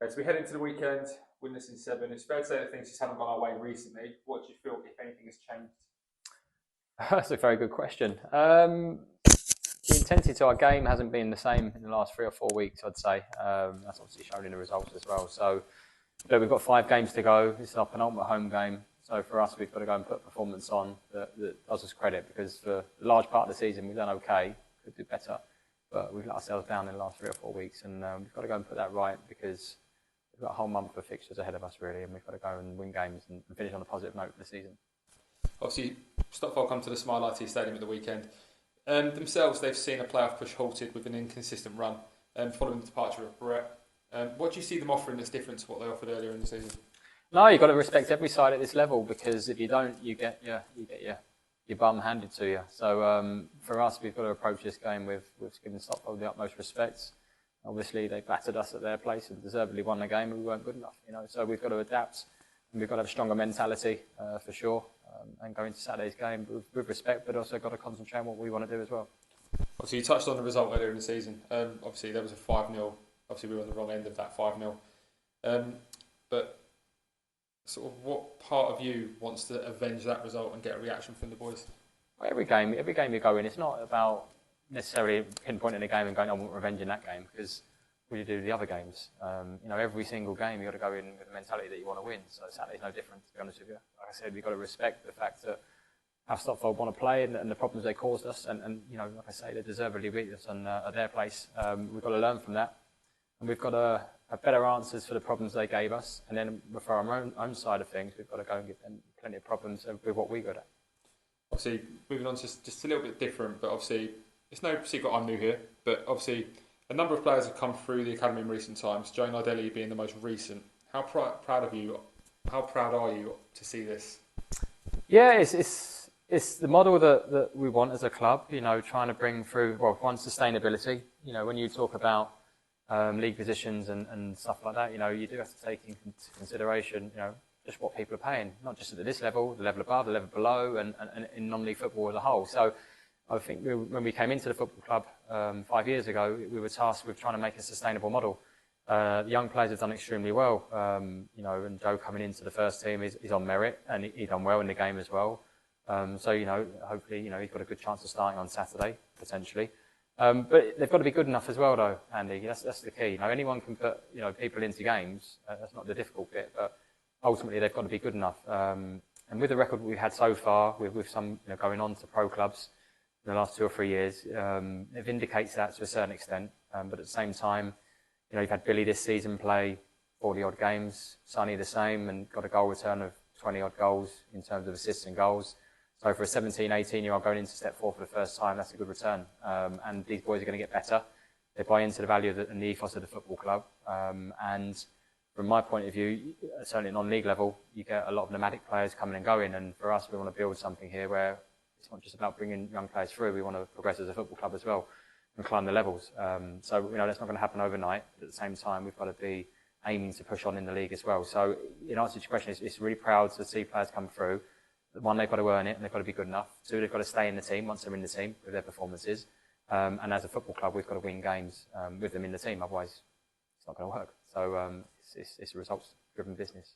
So we head into the weekend, winless in 7. It's fair to say that things just haven't gone our way recently. What do you feel, if anything, has changed? That's a very good question. The intensity to our game hasn't been the same in the last 3 or 4 weeks, I'd say. That's obviously shown in the results as well. So we've got 5 games to go. It's our penultimate home game. So for us, we've got to go and put performance on that does us credit, because for a large part of the season, we've done okay, could do better. But we've let ourselves down in the last 3 or 4 weeks, and we've got to go and put that right, because we've got a whole month of fixtures ahead of us, really, and we've got to go and win games and finish on a positive note for the season. Obviously, Stotfold come to the Smile IT Stadium at the weekend. Themselves, they've seen a playoff push halted with an inconsistent run following the departure of Brett. What do you see them offering that's different to what they offered earlier in the season? No, you've got to respect every side at this level, because if you don't, you get your bum handed to you. So for us, we've got to approach this game with giving Stotfold the utmost respect. Obviously, they battered us at their place and deservedly won the game, and we weren't good enough. So we've got to adapt, and we've got to have a stronger mentality for sure, and go into Saturday's game with respect, but also got to concentrate on what we want to do as well. Obviously, you touched on the result earlier in the season. Obviously, there was a 5-0. Obviously, we were on the wrong end of that 5-0. But sort of what part of you wants to avenge that result and get a reaction from the boys? Well, every game you go in, it's not about necessarily pinpointing a game and going, I want revenge in that game, because what do you do the other games? Every single game you've got to go in with the mentality that you want to win. So Saturday's no different, to be honest with you. Like I said, we've got to respect the fact that how Stotfold want to play and the problems they caused us, and like I say, they deservedly beat us at their place. We've got to learn from that, and we've got to have better answers for the problems they gave us, and then for our own side of things, we've got to go and give them plenty of problems with what we got at. Obviously, moving on to just a little bit different, but obviously, it's no secret I'm new here, but obviously, a number of players have come through the academy in recent times, Joe Nardelli being the most recent. How proud are you to see this? Yeah, it's the model that we want as a club, trying to bring through, one, sustainability. When you talk about league positions and stuff like that, you do have to take into consideration, just what people are paying, not just at this level, the level above, the level below, and in non-league football as a whole. So I think when we came into the football club 5 years ago, we were tasked with trying to make a sustainable model. The young players have done extremely well, and Joe coming into the first team is on merit, and he done well in the game as well. So hopefully, he's got a good chance of starting on Saturday, potentially. But they've got to be good enough as well, though, Andy. That's the key. Anyone can put people into games. That's not the difficult bit, but ultimately they've got to be good enough. And with the record we've had so far, with some going on to pro clubs in the last 2 or 3 years, it vindicates that to a certain extent. But at the same time, you've had Billy this season play 40-odd games, Sonny the same, and got a goal return of 20-odd goals in terms of assists and goals. So for a 17, 18-year-old going into step 4 for the first time, that's a good return. And these boys are going to get better. They buy into the value and the ethos of the football club. And from my point of view, certainly non-league level, you get a lot of nomadic players coming and going. And for us, we want to build something here where it's not just about bringing young players through. We want to progress as a football club as well and climb the levels. So that's not going to happen overnight. But at the same time, we've got to be aiming to push on in the league as well. So in answer to your question, it's really proud to see players come through. One, they've got to earn it and they've got to be good enough. 2, they've got to stay in the team once they're in the team with their performances. And as a football club, we've got to win games with them in the team. Otherwise, it's not going to work. So it's a results-driven business.